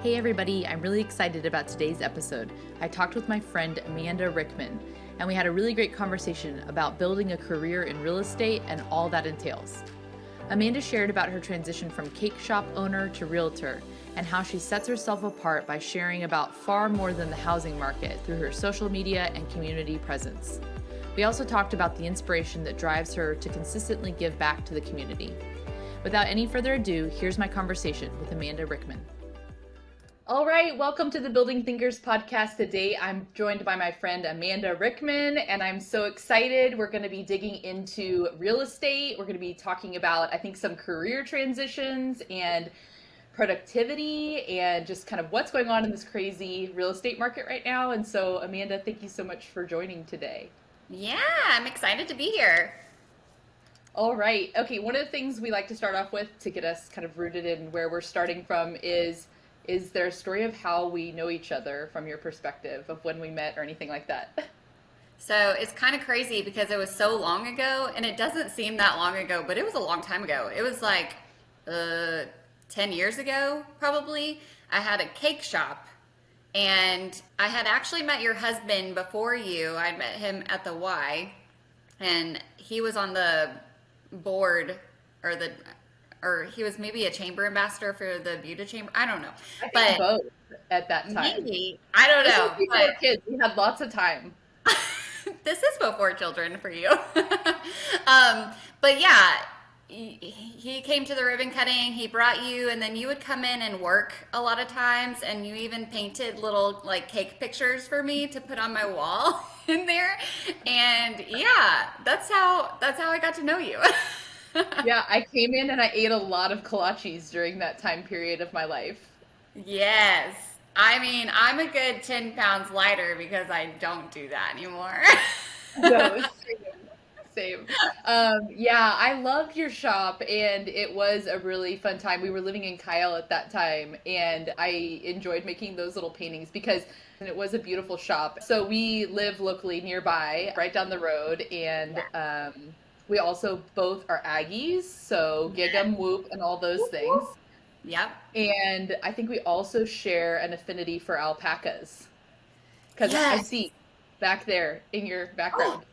Hey everybody, I'm really excited about today's episode. I talked with my friend Amanda Rickman, and we had a really great conversation about building a career in real estate and all that entails. Amanda shared about her transition from cake shop owner to realtor and how she sets herself apart by sharing about far more than the housing market through her social media and community presence. We also talked about the inspiration that drives her to consistently give back to the community. Without any further ado, here's my conversation with Amanda Rickman. All right, welcome to the Building Thinkers podcast. Today I'm joined by my friend Amanda Rickman, and I'm so excited. We're going to be digging into real estate. We're going to be talking about, I think, some career transitions and productivity and just kind of what's going on in this crazy real estate market right now. And so, Amanda, thank you so much for joining today. Yeah, I'm excited to be here. All right. Okay, one of the things we like to start off with to get us kind of rooted in where we're starting from is there a story of how we know each other from your perspective of when we met or anything like that? So it's kind of crazy because it was so long ago, and it doesn't seem that long ago, but it was a long time ago. It was like 10 years ago, probably. I had a cake shop, and I had actually met your husband before you. I met him at the Y, and he was on the board or he was maybe a chamber ambassador for the beauty chamber. I don't know. I think But both at that time. maybe, I don't This was know. before kids. We had lots of time. This is before children for you. But yeah, he came to the ribbon cutting, he brought you, and then you would come in and work a lot of times, and you even painted little like cake pictures for me to put on my wall in there. And yeah, that's how I got to know you. Yeah, I came in and I ate a lot of kolaches during that time period of my life. Yes. I mean, I'm a good 10 pounds lighter because I don't do that anymore. No, same. Yeah, I loved your shop and it was a really fun time. We were living in Kyle at that time and I enjoyed making those little paintings because it was a beautiful shop. So we live locally nearby, right down the road, and we also both are Aggies, so Gig 'em Whoop and all those things. Yep. And I think we also share an affinity for alpacas because I Yes. see back there in your Oh, background.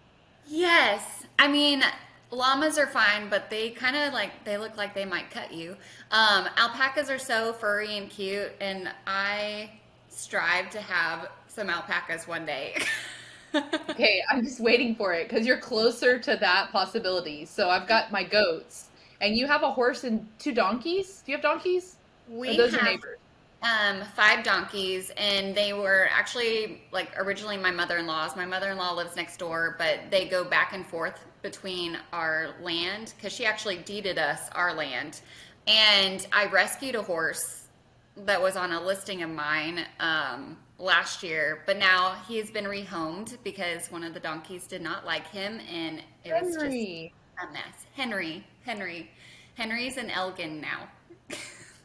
yes. I mean, llamas are fine, but they kind of like they look like they might cut you. Alpacas are so furry and cute, and I strive to have some alpacas one day. Okay, I'm just waiting for it because you're closer to that possibility. So I've got my goats, and you have a horse and two donkeys. Do you have donkeys? Or We those your have neighbors? five donkeys, and they were actually like originally my mother-in-law's. My mother-in-law lives next door, but they go back and forth between our land because she actually deeded us our land. And I rescued a horse that was on a listing of mine last year, but now he's been rehomed because one of the donkeys did not like him, and it was just Henry. a mess. Henry's in Elgin now.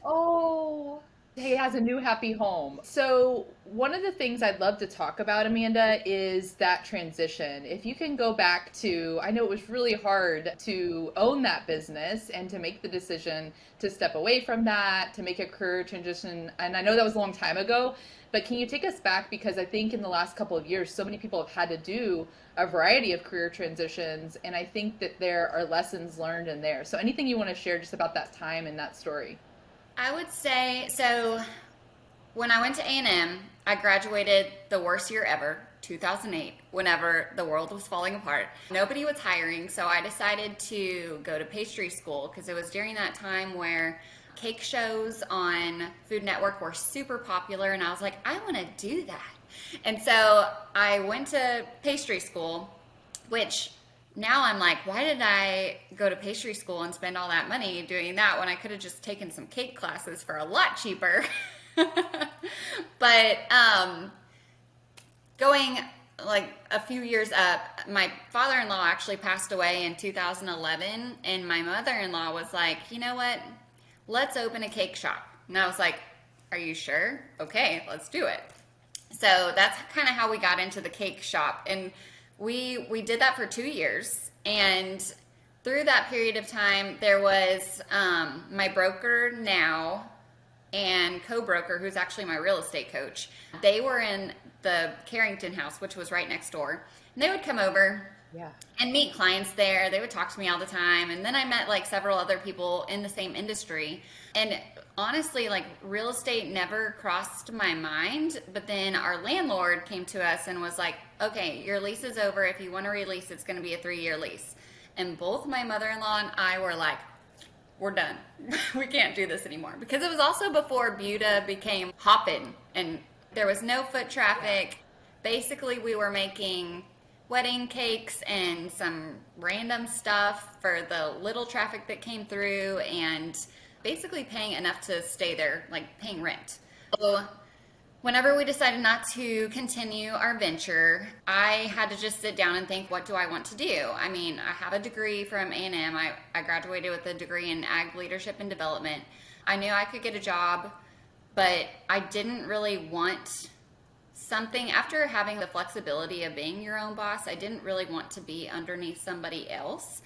Oh, he has a new happy home. So, one of the things I'd love to talk about, Amanda, is that transition. If you can go back to, I know it was really hard to own that business and to make the decision to step away from that, to make a career transition. And I know that was a long time ago, but can you take us back? Because I think in the last couple of years, so many people have had to do a variety of career transitions. And I think that there are lessons learned in there. So, anything you want to share just about that time and that story? I would say so. When I went to A&M, I graduated the worst year ever, 2008, whenever the world was falling apart. Nobody was hiring, so I decided to go to pastry school because it was during that time where cake shows on Food Network were super popular, and I was like, I want to do that. And so I went to pastry school, which now I'm like, why did I go to pastry school and spend all that money doing that when I could have just taken some cake classes for a lot cheaper? But going like a few years up, my father-in-law actually passed away in 2011, and my mother-in-law was like, you know what? Let's open a cake shop. And I was like, are you sure? Okay, let's do it. So that's kind of how we got into the cake shop. And we did that for 2 years. And through that period of time, there was my broker now and co-broker, who's actually my real estate coach. They were in the Carrington house, which was right next door. And they would come over Yeah. and meet clients there. They would talk to me all the time. And then I met like several other people in the same industry. And honestly, like real estate never crossed my mind. But then our landlord came to us and was like, okay, your lease is over. If you want to release, it's going to be a 3-year lease. And both my mother-in-law and I were like, we're done. We can't do this anymore. Because it was also before Buda became hoppin' and there was no foot traffic. Basically, we were making wedding cakes and some random stuff for the little traffic that came through and basically paying enough to stay there, like paying rent. So whenever we decided not to continue our venture, I had to just sit down and think, what do I want to do? I mean, I have a degree from A&M. I graduated with a degree in ag leadership and development. I knew I could get a job, but I didn't really want something, after having the flexibility of being your own boss, I didn't really want to be underneath somebody else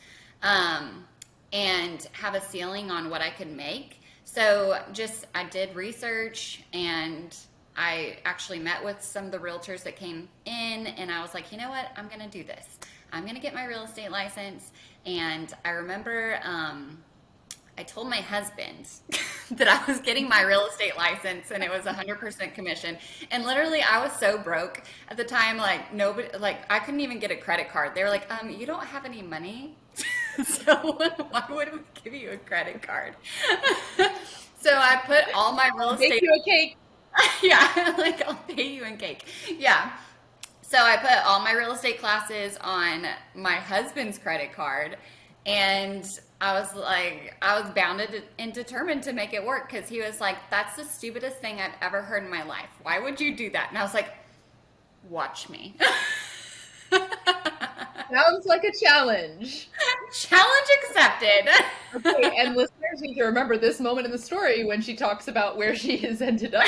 and have a ceiling on what I could make. So I did research, and I actually met with some of the realtors that came in, and I was like, you know what, I'm going to do this. I'm going to get my real estate license. And I remember I told my husband that I was getting my real estate license, and it was 100% commission. And literally, I was so broke at the time, like nobody, like I couldn't even get a credit card. They were like, you don't have any money, so why would we give you a credit card? So I put all my real estate. Make you a cake. Yeah, like I'll pay you in cake. Yeah. So I put all my real estate classes on my husband's credit card, and I was bounded and determined to make it work, because he was like, that's the stupidest thing I've ever heard in my life. Why would you do that? And I was like, watch me. Sounds like a challenge. Challenge accepted. Okay, and listeners need to remember this moment in the story when she talks about where she has ended up.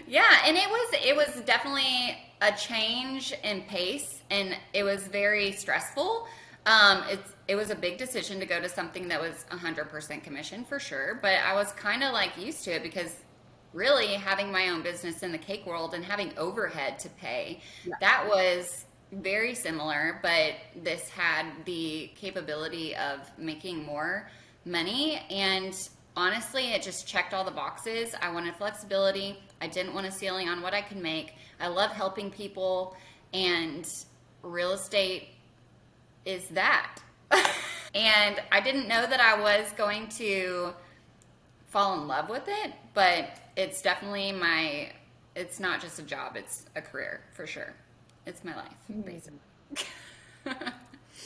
Yeah, and it was definitely a change in pace, and it was very stressful. It was a big decision to go to something that was 100% commission for sure, but I was kind of like used to it, because really having my own business in the cake world and having overhead to pay, that was very similar, but this had the capability of making more money. And honestly, it just checked all the boxes. I wanted flexibility. I didn't want a ceiling on what I could make. I love helping people, and real estate is that. And I didn't know that I was going to fall in love with it, but it's definitely it's not just a job, it's a career for sure. It's my life, basically.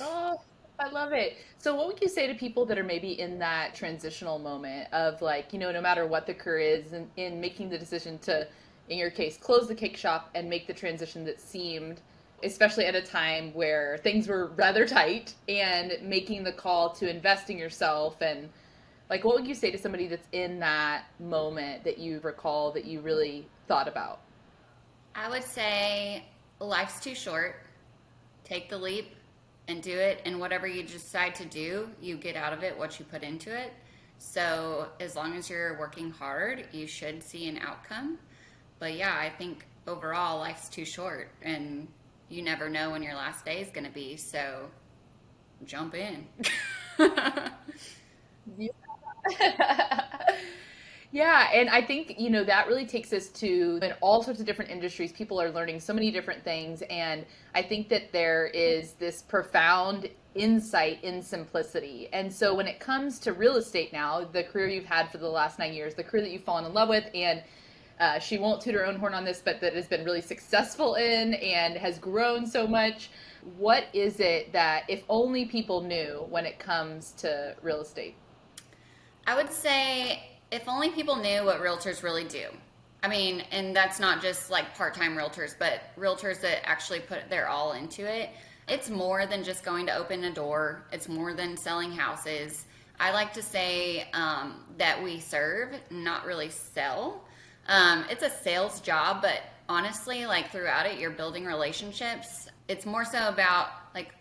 Oh, I love it. So what would you say to people that are maybe in that transitional moment of like, no matter what the career is, in making the decision to, in your case, close the cake shop and make the transition that seemed, especially at a time where things were rather tight, and making the call to invest in yourself, and like, what would you say to somebody that's in that moment that you recall that you really thought about? I would say life's too short. Take the leap and do it. And whatever you decide to do, you get out of it what you put into it. So as long as you're working hard, you should see an outcome. But yeah, I think overall life's too short, and you never know when your last day is going to be. So jump in. Yeah, and I think, that really takes us to, in all sorts of different industries, people are learning so many different things, and I think that there is this profound insight in simplicity. And so when it comes to real estate now, the career you've had for the last 9 years, the career that you've fallen in love with, and she won't toot her own horn on this, but that has been really successful in and has grown so much, what is it that if only people knew when it comes to real estate? I would say if only people knew what realtors really do. I mean, and that's not just like part-time realtors, but realtors that actually put their all into it. It's more than just going to open a door. It's more than selling houses. I like to say that we serve, not really sell. It's a sales job, but honestly, like throughout it, you're building relationships. It's more so about like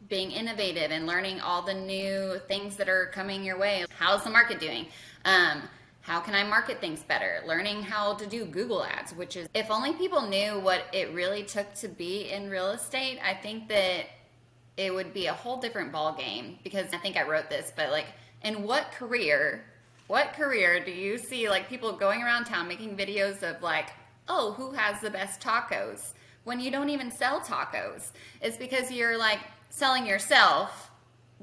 being innovative and learning all the new things that are coming your way. How's the market doing? How can I market things better? Learning how to do Google ads, which is, if only people knew what it really took to be in real estate, I think that it would be a whole different ball game. Because I think I wrote this, but like, in what career do you see like people going around town making videos of like, oh, who has the best tacos, when you don't even sell tacos? It's because you're like selling yourself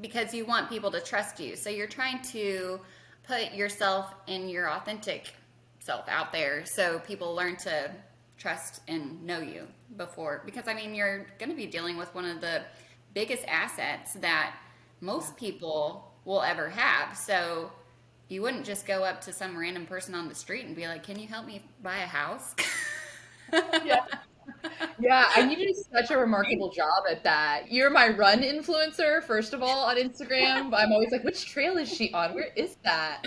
because you want people to trust you. So you're trying to put yourself and your authentic self out there so people learn to trust and know you before. Because I mean, you're going to be dealing with one of the biggest assets that most people will ever have. So you wouldn't just go up to some random person on the street and be like, can you help me buy a house? Yeah. Yeah, and you do such a remarkable job at that. You're my run influencer, first of all, on Instagram. I'm always like, which trail is she on? Where is that?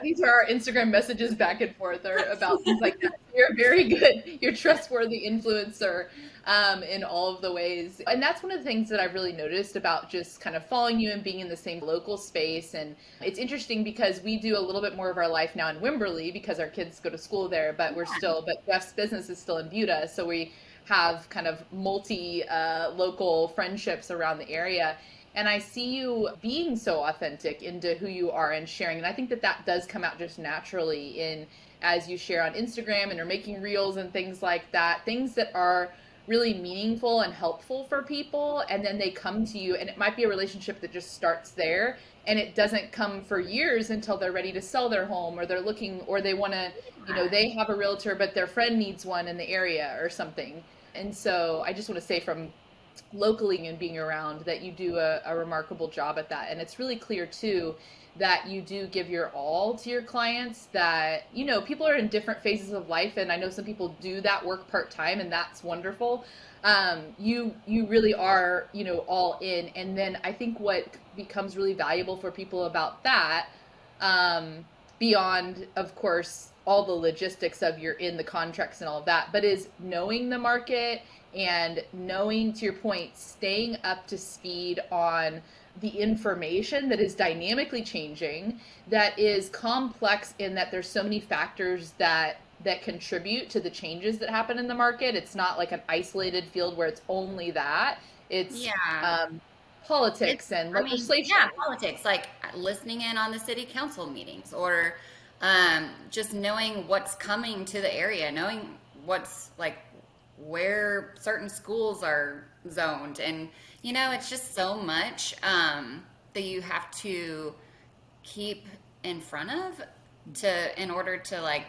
These are our Instagram messages back and forth or about things like that. You're very good. You're a trustworthy influencer in all of the ways. And that's one of the things that I've really noticed about just kind of following you and being in the same local space. And it's interesting because we do a little bit more of our life now in Wimberley because our kids go to school there, but but Jeff's business is still in Buda. So we have kind of multi local friendships around the area. And I see you being so authentic into who you are and sharing. And I think that that does come out just naturally in as you share on Instagram and are making reels and things like that, things that are really meaningful and helpful for people. And then they come to you, and it might be a relationship that just starts there. And it doesn't come for years until they're ready to sell their home, or they're looking, or they want to, they have a realtor, but their friend needs one in the area or something. And so I just want to say from locally and being around that you do a remarkable job at that. And it's really clear too that you do give your all to your clients, that people are in different phases of life, and I know some people do that work part-time, and that's wonderful. You really are all in. And then I think what becomes really valuable for people about that, beyond of course all the logistics of you're in the contracts and all of that, but is knowing the market and knowing, to your point, staying up to speed on the information that is dynamically changing, that is complex in that there's so many factors that contribute to the changes that happen in the market. It's not like an isolated field where it's only that. It's politics and legislation. Politics, like listening in on the city council meetings, or just knowing what's coming to the area, knowing what's like where certain schools are zoned. And it's just so much that you have to keep in front of in order to like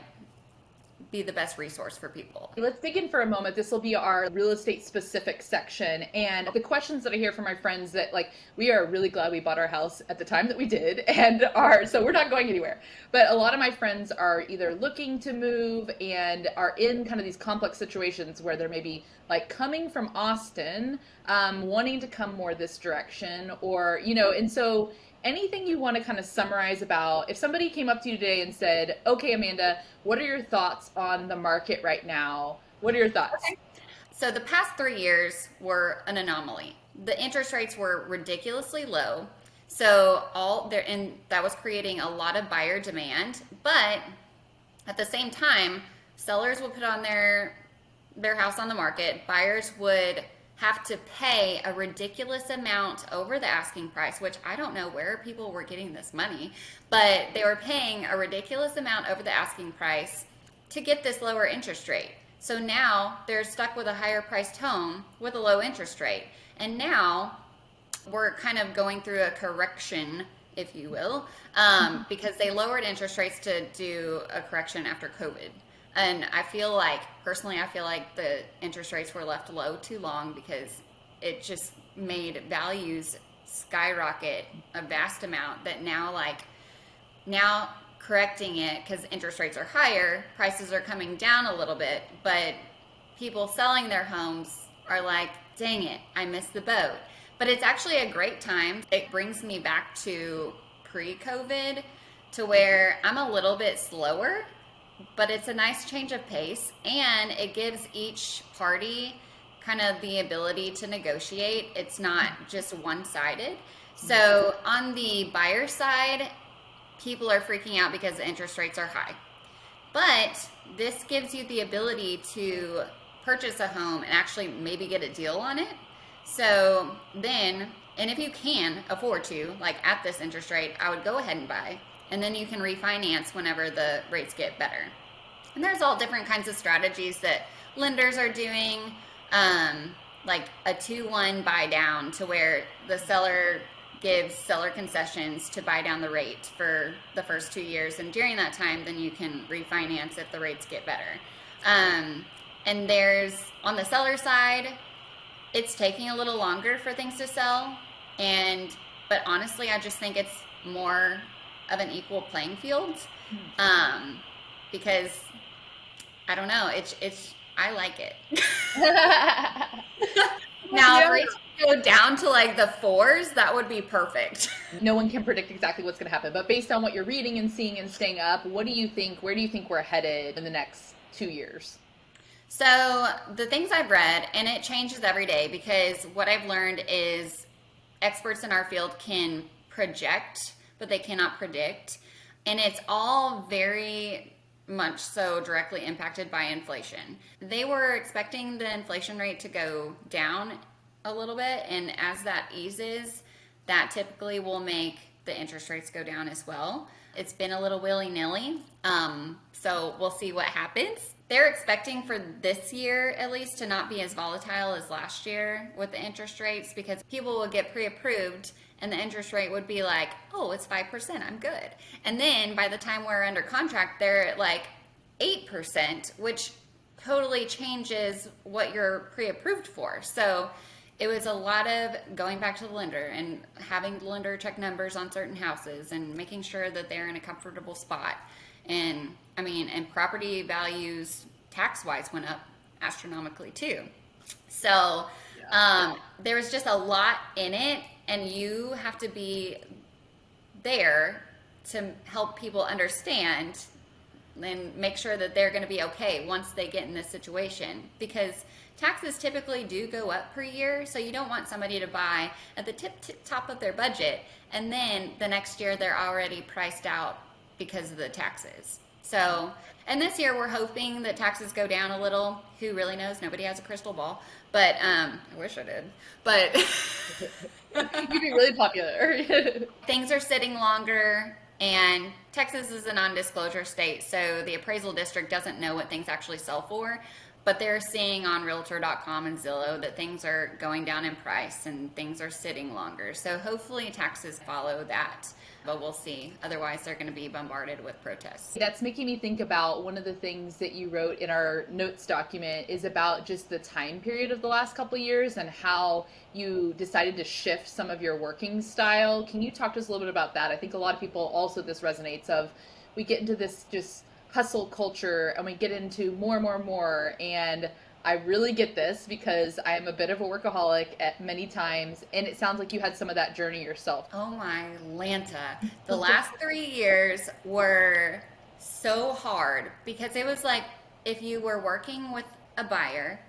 be the best resource for people. Let's dig in for a moment. This will be our real estate specific section. And the questions that I hear from my friends that like, we are really glad we bought our house at the time that we did and so we're not going anywhere. But a lot of my friends are either looking to move and are in kind of these complex situations where they're maybe like coming from Austin, wanting to come more this direction, or, and so anything you want to kind of summarize about if somebody came up to you today and said, okay, Amanda, what are your thoughts on the market right now? What are your thoughts? Okay. So the past 3 years were an anomaly. The interest rates were ridiculously low. So and that was creating a lot of buyer demand. But at the same time, sellers would put on their house on the market. Buyers would have to pay a ridiculous amount over the asking price, which I don't know where people were getting this money, but they were paying a ridiculous amount over the asking price to get this lower interest rate. So now they're stuck with a higher priced home with a low interest rate. And now we're kind of going through a correction, if you will, because they lowered interest rates to do a correction after COVID. And personally, I feel like the interest rates were left low too long because it just made values skyrocket a vast amount that now correcting it because interest rates are higher, prices are coming down a little bit, but people selling their homes are like, dang it, I missed the boat. But it's actually a great time. It brings me back to pre-COVID to where I'm a little bit slower, but it's a nice change of pace, and it gives each party kind of the ability to negotiate. It's not just one-sided. So on the buyer side, people are freaking out because the interest rates are high. But this gives you the ability to purchase a home and actually maybe get a deal on it. So then, and if you can afford to, like at this interest rate, I would go ahead and buy. And then you can refinance whenever the rates get better. And there's all different kinds of strategies that lenders are doing, like a 2-1 buy down, to where the seller gives seller concessions to buy down the rate for the first 2 years. And during that time, then you can refinance if the rates get better. And there's, on the seller side, it's taking a little longer for things to sell. But honestly, I just think it's more of an equal playing field. Because I don't know, I like it. Now, if rates go down to like the 4s, that would be perfect. No one can predict exactly what's going to happen, but based on what you're reading and seeing and staying up, where do you think we're headed in the next 2 years? So the things I've read, and it changes every day, because what I've learned is experts in our field can project, but they cannot predict. And it's all very much so directly impacted by inflation. They were expecting the inflation rate to go down a little bit, and as that eases, that typically will make the interest rates go down as well. It's been a little willy-nilly, so we'll see what happens. They're expecting for this year, at least, to not be as volatile as last year with the interest rates, because people will get pre-approved and the interest rate would be like, oh, it's 5%, I'm good. And then by the time we're under contract, they're at like 8%, which totally changes what you're pre-approved for. So it was a lot of going back to the lender and having the lender check numbers on certain houses and making sure that they're in a comfortable spot. And property values tax-wise went up astronomically too. So there was just a lot in it, and you have to be there to help people understand and make sure that they're going to be okay once they get in this situation, because taxes typically do go up per year. So you don't want somebody to buy at the tip top of their budget and then the next year they're already priced out because of the taxes. So, and this year we're hoping that taxes go down a little. Who really knows? Nobody has a crystal ball, but I wish I did. But you'd be really popular. Things are sitting longer, and Texas is a non-disclosure state, so the appraisal district doesn't know what things actually sell for. But they're seeing on Realtor.com and Zillow that things are going down in price and things are sitting longer. So hopefully taxes follow that, but we'll see. Otherwise, they're going to be bombarded with protests. That's making me think about one of the things that you wrote in our notes document is about just the time period of the last couple of years and how you decided to shift some of your working style. Can you talk to us a little bit about that? I think a lot of people also, this resonates of, we get into this just hustle culture and we get into more, and I really get this because I am a bit of a workaholic at many times, and it sounds like you had some of that journey yourself. Oh my Lanta. The last 3 years were so hard because it was like if you were working with a buyer,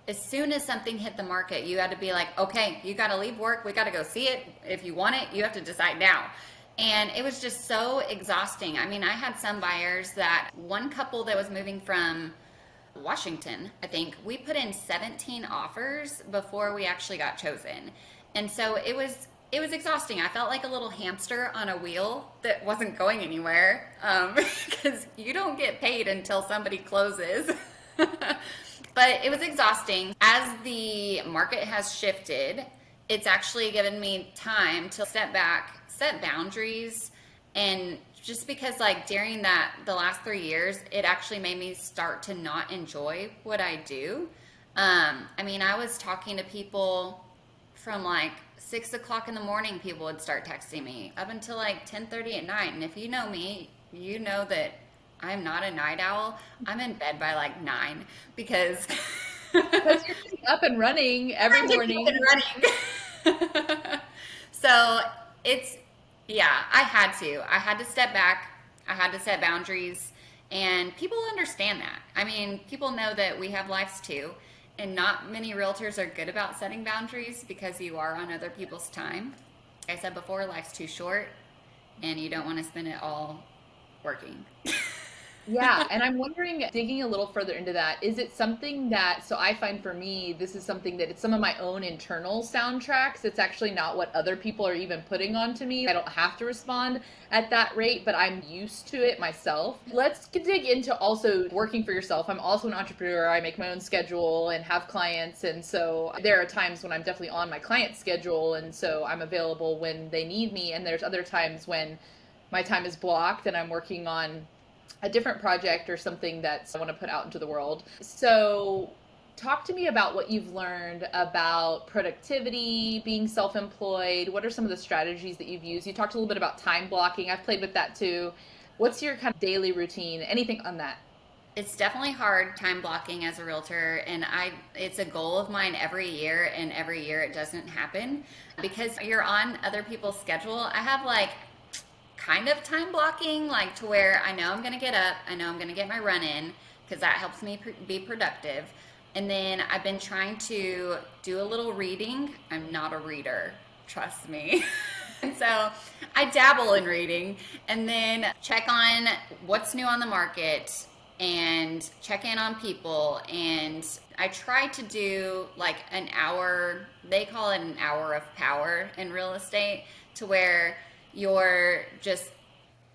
as soon as something hit the market, you had to be like, okay, you got to leave work. We got to go see it. If you want it, you have to decide now. And it was just so exhausting. I mean, I had some buyers that one couple that was moving from Washington, I think, we put in 17 offers before we actually got chosen. And so it was exhausting. I felt like a little hamster on a wheel that wasn't going anywhere, because you don't get paid until somebody closes. But it was exhausting. As the market has shifted, it's actually given me time to step back, set boundaries, and just because like during the last 3 years, it actually made me start to not enjoy what I do. I was talking to people from like 6 o'clock in the morning, people would start texting me up until like 10:30 at night. And if you know me, you know that I'm not a night owl. I'm in bed by like 9 because you're up and running every morning. So I had to step back. I had to set boundaries, and people understand that. I mean, people know that we have lives too. And not many realtors are good about setting boundaries because you are on other people's time. Like I said before, life's too short and you don't want to spend it all working. Yeah, and I'm wondering, digging a little further into that, is it something that, so I find for me, this is something that it's some of my own internal soundtracks. It's actually not what other people are even putting onto me. I don't have to respond at that rate, but I'm used to it myself. Let's dig into also working for yourself. I'm also an entrepreneur. I make my own schedule and have clients. And so there are times when I'm definitely on my client's schedule. And so I'm available when they need me. And there's other times when my time is blocked and I'm working on a different project or something that I want to put out into the world. So talk to me about what you've learned about productivity, being self-employed. What are some of the strategies that you've used? You talked a little bit about time blocking. I've played with that too. What's your kind of daily routine? Anything on that? It's definitely hard time blocking as a realtor, and it's a goal of mine every year, and every year it doesn't happen because you're on other people's schedule. I have like kind of time blocking, like to where I know I'm going to get up, I know I'm going to get my run in because that helps me be productive. And then I've been trying to do a little reading. I'm not a reader, trust me. And so I dabble in reading and then check on what's new on the market and check in on people. And I try to do like an hour, they call it an hour of power in real estate, to where you're just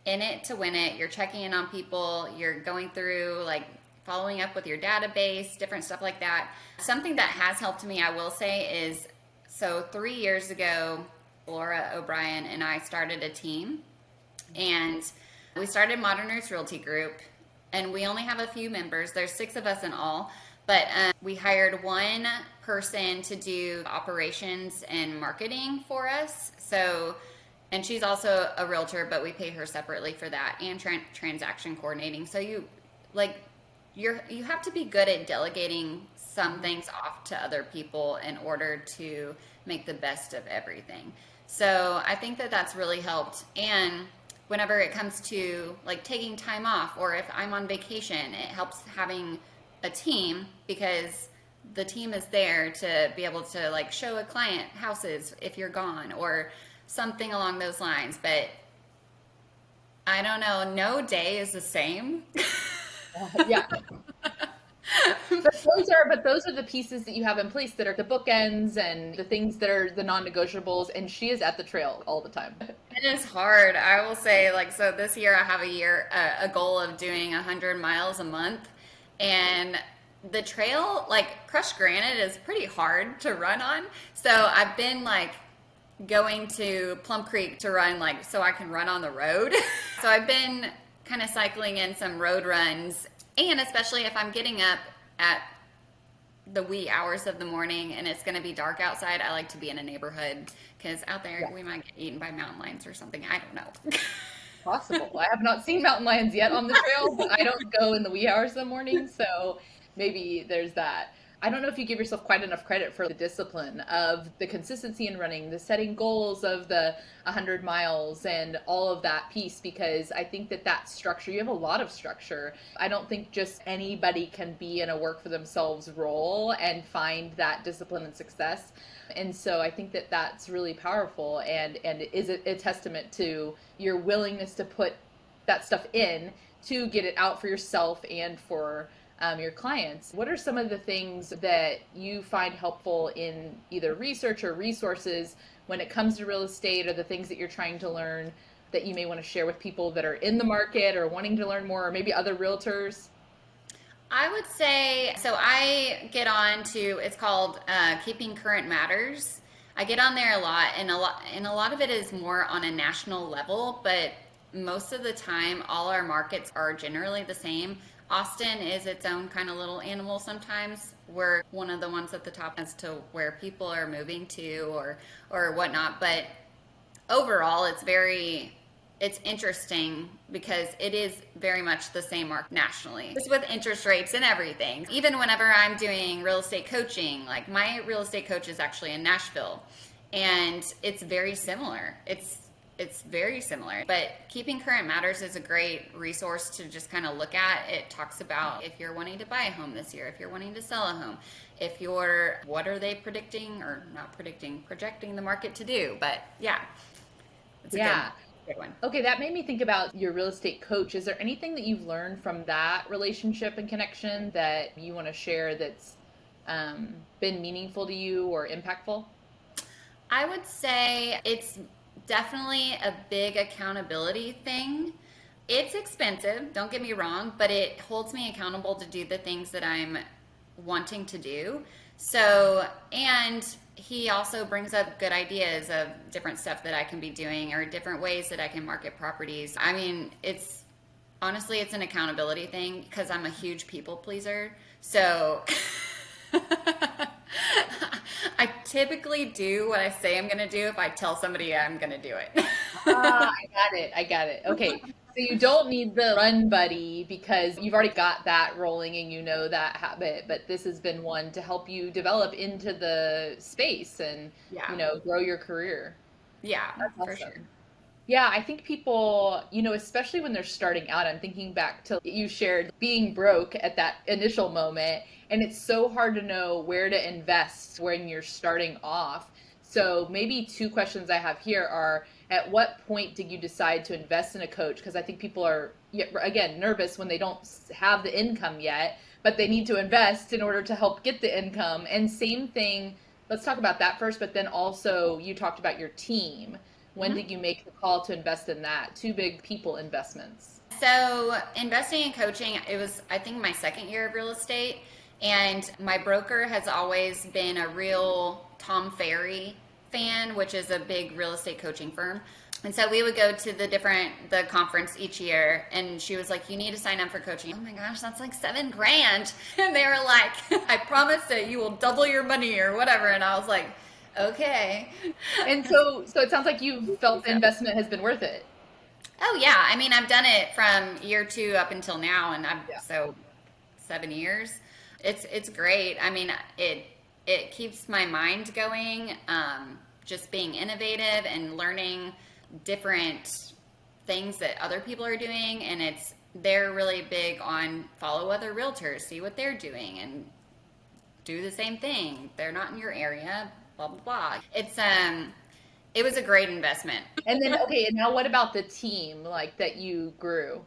in it to win it. You're checking in on people. You're going through like following up with your database, different stuff like that. Something that has helped me, I will say, is so 3 years ago, Laura O'Brien and I started a team, and we started Modern Roots Realty Group, and we only have a few members. There's 6 of us in all, but we hired one person to do operations and marketing for us. So, and she's also a realtor, but we pay her separately for that, and transaction coordinating. So you have to be good at delegating some things off to other people in order to make the best of everything. So I think that that's really helped. And whenever it comes to like taking time off, or if I'm on vacation, it helps having a team, because the team is there to be able to like show a client houses if you're gone or something along those lines. But I don't know, no day is the same. Yeah. But those are the pieces that you have in place that are the bookends and the things that are the non-negotiables. And she is at the trail all the time. It is hard. I will say, like, so this year I have a goal of doing 100 miles a month, and the trail, like crushed granite, is pretty hard to run on. So I've been like going to Plum Creek to run, like, so I can run on the road. So I've been kind of cycling in some road runs, and especially if I'm getting up at the wee hours of the morning and it's going to be dark outside, I like to be in a neighborhood, because out there we might get eaten by mountain lions or something. I don't know. Possible. I have not seen mountain lions yet on the trail, but I don't go in the wee hours of the morning, so maybe there's that. I don't know if you give yourself quite enough credit for the discipline of the consistency in running, the setting goals of the 100 miles and all of that piece, because I think that structure, you have a lot of structure. I don't think just anybody can be in a work for themselves role and find that discipline and success. And so I think that that's really powerful, and is a testament to your willingness to put that stuff in to get it out for yourself and for your clients. What are some of the things that you find helpful in either research or resources when it comes to real estate, or the things that you're trying to learn that you may want to share with people that are in the market or wanting to learn more, or maybe other realtors? I would say, so I get on to, it's called Keeping Current Matters. I get on there a lot, and a lot of it is more on a national level, but most of the time all our markets are generally the same. Austin is its own kind of little animal sometimes. We're one of the ones at the top as to where people are moving to or whatnot. But overall, it's interesting because it is very much the same market nationally. Just with interest rates and everything. Even whenever I'm doing real estate coaching, like my real estate coach is actually in Nashville, and it's very similar. it's very similar. But Keeping Current Matters is a great resource to just kind of look at. It talks about if you're wanting to buy a home this year, if you're wanting to sell a home, if you're, what are they predicting or not predicting, projecting the market to do. But yeah, it's a good one. Okay, that made me think about your real estate coach. Is there anything that you've learned from that relationship and connection that you want to share that's been meaningful to you or impactful? I would say it's definitely a big accountability thing. It's expensive, don't get me wrong, but it holds me accountable to do the things that I'm wanting to do. So, and he also brings up good ideas of different stuff that I can be doing or different ways that I can market properties. I mean, it's honestly, it's an accountability thing because I'm a huge people pleaser. So, I typically do what I say I'm going to do if I tell somebody I'm going to do it. I got it. Okay. So you don't need the run buddy because you've already got that rolling and you know that habit, but this has been one to help you develop into the space and, Yeah. Grow your career. Yeah, That's for awesome. sure. Yeah, I think people, especially when they're starting out, I'm thinking back to you shared being broke at that initial moment, and it's so hard to know where to invest when you're starting off. So maybe two questions I have here are, at what point did you decide to invest in a coach? Because I think people are, yeah, again, nervous when they don't have the income yet, but they need to invest in order to help get the income. And same thing, let's talk about that first, but then also you talked about your team. When Mhm. did you make the call to invest in that? Two big people investments. So, investing in coaching, it was, I think, my second year of real estate. And my broker has always been a real Tom Ferry fan, which is a big real estate coaching firm. And so we would go to the conference each year, and she was like, "You need to sign up for coaching." Oh my gosh, that's like $7,000. And they were like, "I promise that you will double your money or whatever." And I was like, "Okay." And so it sounds like you felt the investment has been worth it. Oh yeah, I mean I've done it from year 2 up until now, and I've Yeah. so 7 years. It's great. I mean it keeps my mind going. Just being innovative and learning different things that other people are doing, and they're really big on follow other realtors, see what they're doing, and do the same thing. They're not in your area, blah blah blah. It was a great investment. And then, okay, and now what about the team like that you grew?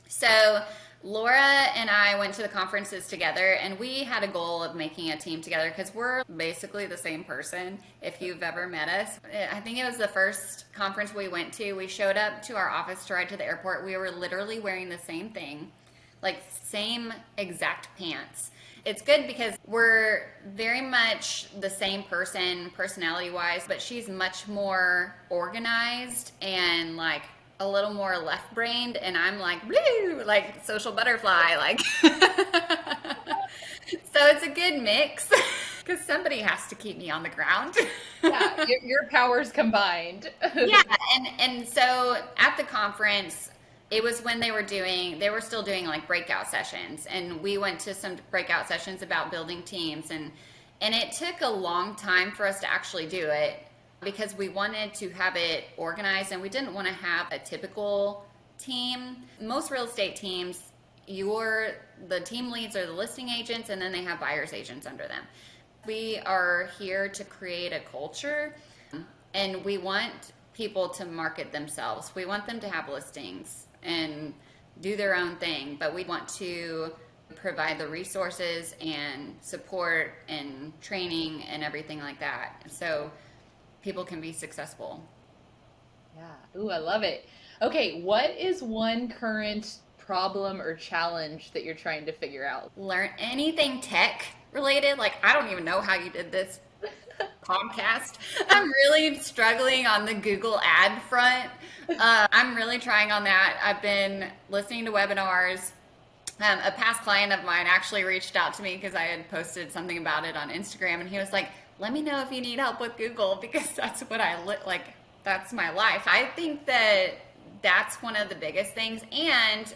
So Laura and I went to the conferences together, and we had a goal of making a team together because we're basically the same person. If you've ever met us, I think it was the first conference we went to. We showed up to our office to ride to the airport. We were literally wearing the same thing, like same exact pants. It's good because we're very much the same person personality wise, but she's much more organized and like a little more left brained, and I'm like blue, like social butterfly, like so it's a good mix because somebody has to keep me on the ground. Yeah, your powers combined. Yeah, and so at the conference, it was when they were still doing like breakout sessions, and we went to some breakout sessions about building teams, and it took a long time for us to actually do it because we wanted to have it organized, and we didn't want to have a typical team. Most real estate teams, the team leads are the listing agents, and then they have buyers agents under them. We are here to create a culture, and we want people to market themselves. We want them to have listings and do their own thing, but we want to provide the resources and support and training and everything like that so people can be successful. Yeah. Ooh, I love it. Okay, what is one current problem or challenge that you're trying to figure out? Learn anything tech related. Like, I don't even know how you did this podcast. I'm really struggling on the Google ad front. I'm really trying on that. I've been listening to webinars. A past client of mine actually reached out to me because I had posted something about it on Instagram, and he was like, "Let me know if you need help with Google because that's what like. That's my life." I think that that's one of the biggest things. And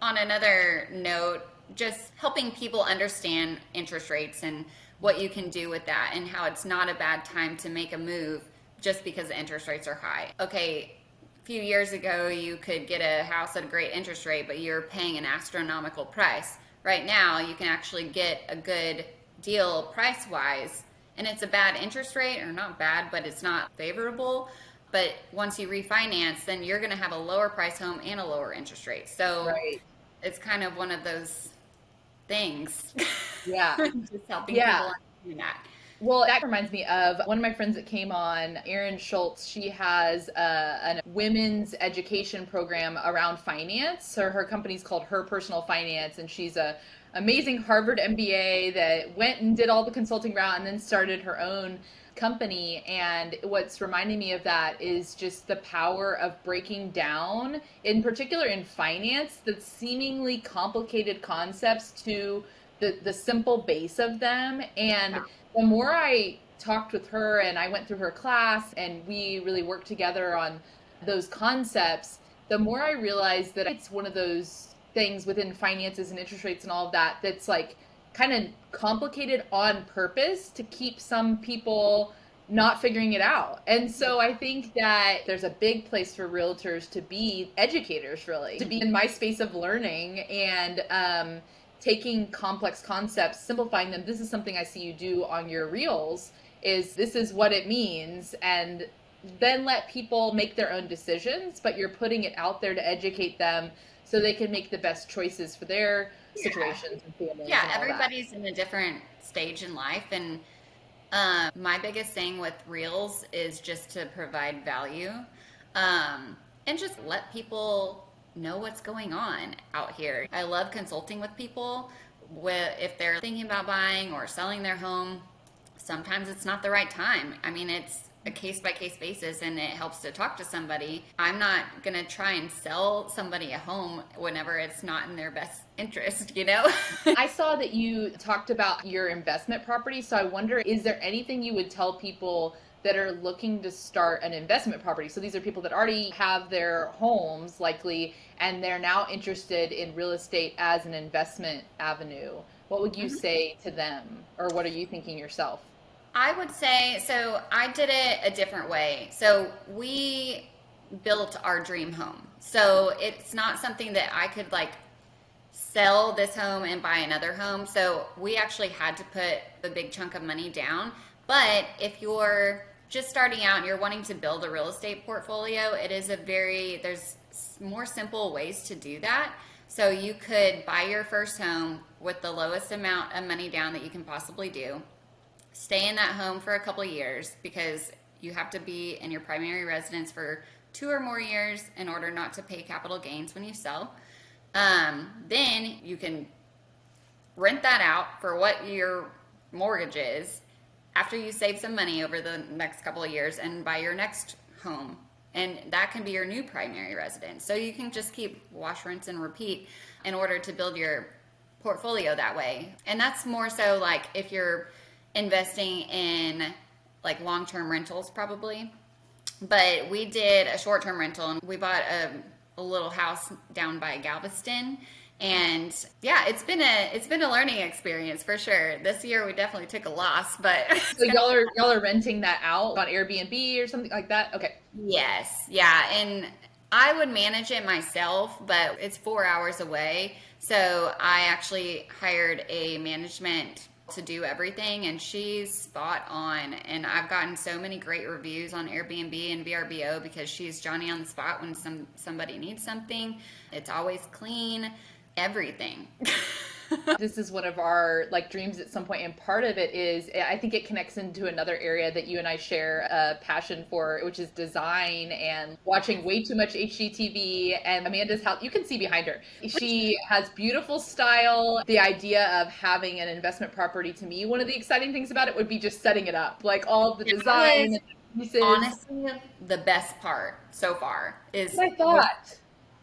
on another note, just helping people understand interest rates and what you can do with that and how it's not a bad time to make a move just because the interest rates are high. Okay, a few years ago, you could get a house at a great interest rate, but you're paying an astronomical price. Right now, you can actually get a good deal price-wise, and it's a bad interest rate, or not bad, but it's not favorable. But once you refinance, then you're going to have a lower price home and a lower interest rate. So Right. it's kind of one of those things. Yeah. Just helping Yeah. people understand that. Well, that reminds me of one of my friends that came on, Erin Schultz. She has a women's education program around finance. So her company's called Her Personal Finance, and she's a amazing Harvard MBA that went and did all the consulting route and then started her own company. And what's reminding me of that is just the power of breaking down, in particular in finance, the seemingly complicated concepts to the simple base of them. And the more I talked with her and I went through her class and we really worked together on those concepts, the more I realized that it's one of those things within finances and interest rates and all of that that's like kind of complicated on purpose to keep some people not figuring it out. And so I think that there's a big place for realtors to be educators, really, to be in my space of learning and taking complex concepts, simplifying them. This is something I see you do on your reels, is this is what it means, and then let people make their own decisions, but you're putting it out there to educate them so they can make the best choices for their situations and families. Yeah, and all everybody's in a different stage in life, and my biggest thing with reels is just to provide value, and just let people know what's going on out here. I love consulting with people if they're thinking about buying or selling their home. Sometimes it's not the right time. I mean, it's a case-by-case basis, and it helps to talk to somebody. I'm not going to try and sell somebody a home whenever it's not in their best interest, you know? I saw that you talked about your investment property, so I wonder, is there anything you would tell people that are looking to start an investment property? So these are people that already have their homes likely, and they're now interested in real estate as an investment avenue. What would you say to them, or what are you thinking yourself? I would say, so I did it a different way. So we built our dream home. So it's not something that I could like sell this home and buy another home. So we actually had to put a big chunk of money down. But if you're just starting out and you're wanting to build a real estate portfolio, there's more simple ways to do that. So you could buy your first home with the lowest amount of money down that you can possibly do. Stay in that home for a couple of years, because you have to be in your primary residence for 2 or more years in order not to pay capital gains when you sell. Then you can rent that out for what your mortgage is after you save some money over the next couple of years and buy your next home. And that can be your new primary residence. So you can just keep wash, rinse, and repeat in order to build your portfolio that way. And that's more so like if you're investing in like long-term rentals probably. But we did a short-term rental, and we bought a little house down by Galveston. And yeah, it's been a learning experience for sure. This year we definitely took a loss, but So y'all are renting that out on Airbnb or something like that? Okay. yes, yeah, and I would manage it myself, but it's 4 hours away. So I actually hired a management to do everything, and she's spot on. And I've gotten so many great reviews on Airbnb and VRBO because she's Johnny on the spot when somebody needs something. It's always clean, everything. This is one of our like dreams at some point, and part of it is, I think it connects into another area that you and I share a passion for, which is design and watching way too much HGTV. And Amanda's house, you can see behind her, she has beautiful style. The idea of having an investment property, to me, one of the exciting things about it would be just setting it up, like all of the design and the pieces. Honestly, the best part so far is I thought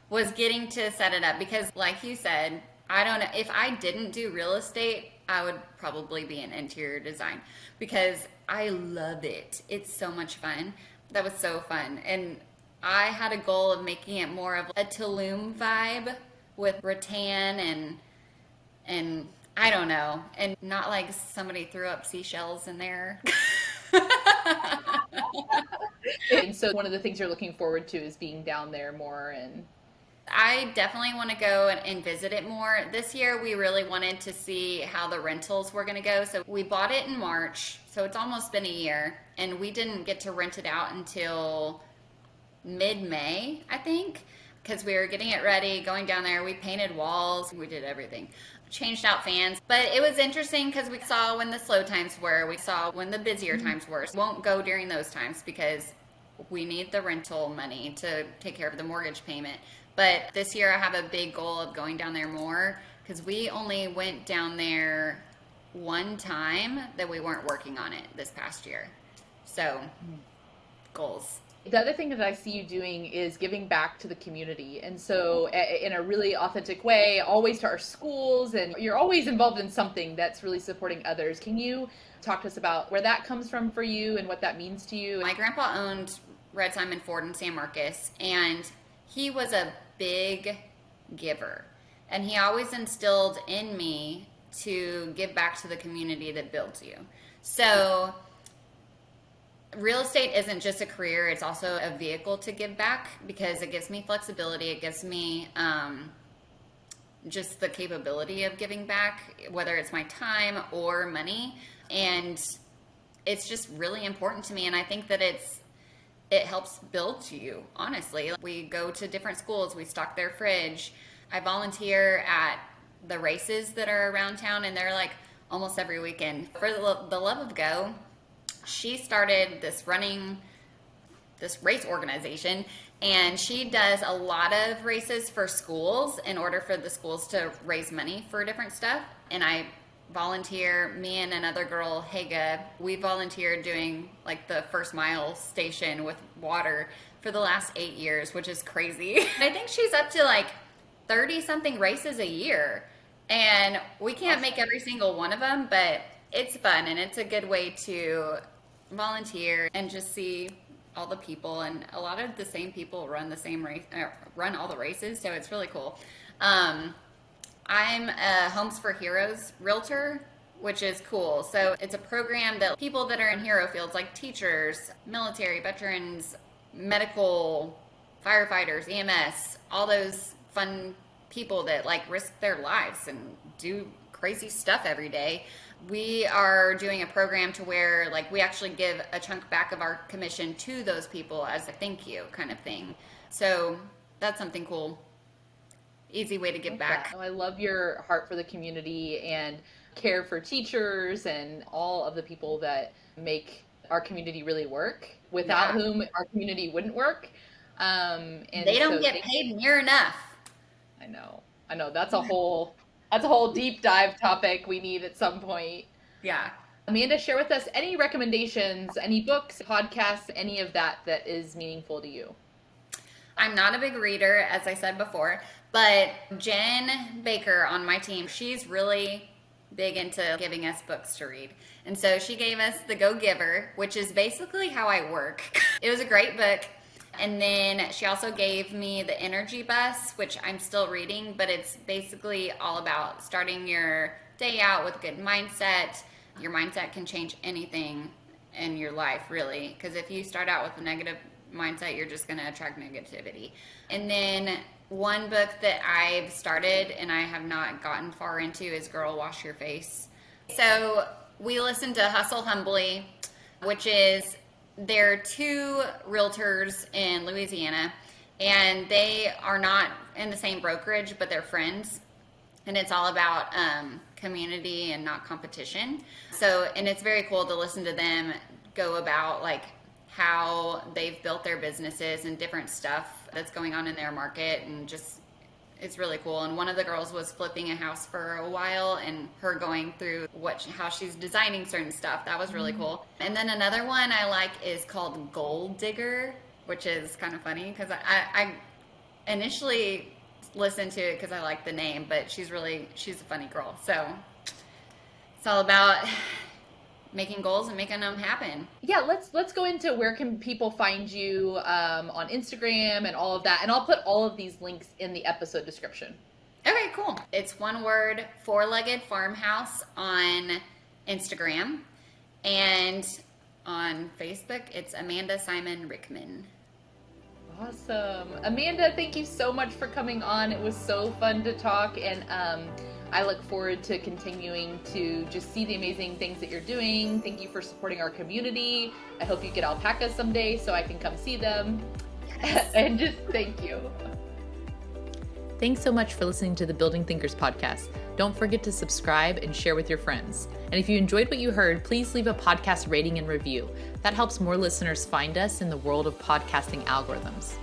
was getting to set it up, because like you said, I don't know, if I didn't do real estate, I would probably be in interior design, because I love it. It's so much fun. That was so fun. And I had a goal of making it more of a Tulum vibe with rattan and I don't know, and not like somebody threw up seashells in there. And so one of the things you're looking forward to is being down there more and I definitely want to go and visit it more. This year, we really wanted to see how the rentals were going to go. So we bought it in March. So it's almost been a year. And we didn't get to rent it out until mid-May, I think, because we were getting it ready, going down there. We painted walls. We did everything. Changed out fans. But it was interesting because we saw when the slow times were. We saw when the busier times were. So won't go during those times because we need the rental money to take care of the mortgage payment. But this year I have a big goal of going down there more because we only went down there one time that we weren't working on it this past year. So, goals. the other thing that I see you doing is giving back to the community. And so in a really authentic way, always to our schools, and you're always involved in something that's really supporting others. Can you talk to us about where that comes from for you and what that means to you? My grandpa owned Red Simon Ford in San Marcos, and he was a big giver. And he always instilled in me to give back to the community that builds you. So real estate isn't just a career, it's also a vehicle to give back because it gives me flexibility. It gives me just the capability of giving back, whether it's my time or money. And it's just really important to me. And I think that it helps build you, honestly. We go to different schools, we stock their fridge. I volunteer at the races that are around town, and they're like almost every weekend. For the love of go, she started this race organization, and she does a lot of races for schools in order for the schools to raise money for different stuff. And I volunteer, me and another girl, Haga, we volunteered doing like the first mile station with water for the last 8 years, which is crazy. I think she's up to like 30 something races a year, and we can't make every single one of them, but it's fun and it's a good way to volunteer and just see all the people, and a lot of the same people run the same race, run all the races, so it's really cool. I'm a Homes for Heroes realtor, which is cool. So it's a program that people that are in hero fields like teachers, military, veterans, medical, firefighters, EMS, all those fun people that like risk their lives and do crazy stuff every day. We are doing a program to where like we actually give a chunk back of our commission to those people as a thank you kind of thing. So that's something cool. Easy way to give back. I love your heart for the community and care for teachers and all of the people that make our community really work, without whom our community wouldn't work. And they don't get paid near enough. I know. That's a whole deep dive topic we need at some point. Yeah. Amanda, share with us any recommendations, any books, podcasts, any of that is meaningful to you. I'm not a big reader, as I said before, but Jen Baker on my team, she's really big into giving us books to read. And so she gave us The Go Giver, which is basically how I work. It was a great book. And then she also gave me The Energy Bus, which I'm still reading, but it's basically all about starting your day out with a good mindset. Your mindset can change anything in your life, really, because if you start out with a negative mindset, you're just going to attract negativity. And then one book that I've started and I have not gotten far into is Girl, Wash Your Face. So we listened to Hustle Humbly, which is, they're two realtors in Louisiana, and they are not in the same brokerage, but they're friends. And it's all about community and not competition. So, and it's very cool to listen to them go about like how they've built their businesses and different stuff that's going on in their market, and just it's really cool. And one of the girls was flipping a house for a while, and her going through how she's designing certain stuff. That was really cool. And then another one I like is called Gold Digger, which is kind of funny because I initially listened to it because I like the name, but she's a funny girl. So it's all about making goals and making them happen. Yeah, let's go into where can people find you on Instagram and all of that, and I'll put all of these links in the episode description. Okay, cool. It's one word, 4-Legged Farmhouse on Instagram, and On Facebook, it's Amanda Simon Rickman. Awesome. Amanda, thank you so much for coming on. It was so fun to talk, and I look forward to continuing to just see the amazing things that you're doing. Thank you for supporting our community. I hope you get alpacas someday so I can come see them. Yes. And just thank you. Thanks so much for listening to the Building Thinkers podcast. Don't forget to subscribe and share with your friends. And if you enjoyed what you heard, please leave a podcast rating and review. That helps more listeners find us in the world of podcasting algorithms.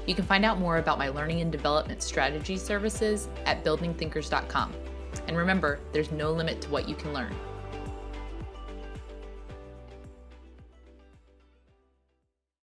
You can find out more about my learning and development strategy services at buildingthinkers.com. And remember, there's no limit to what you can learn.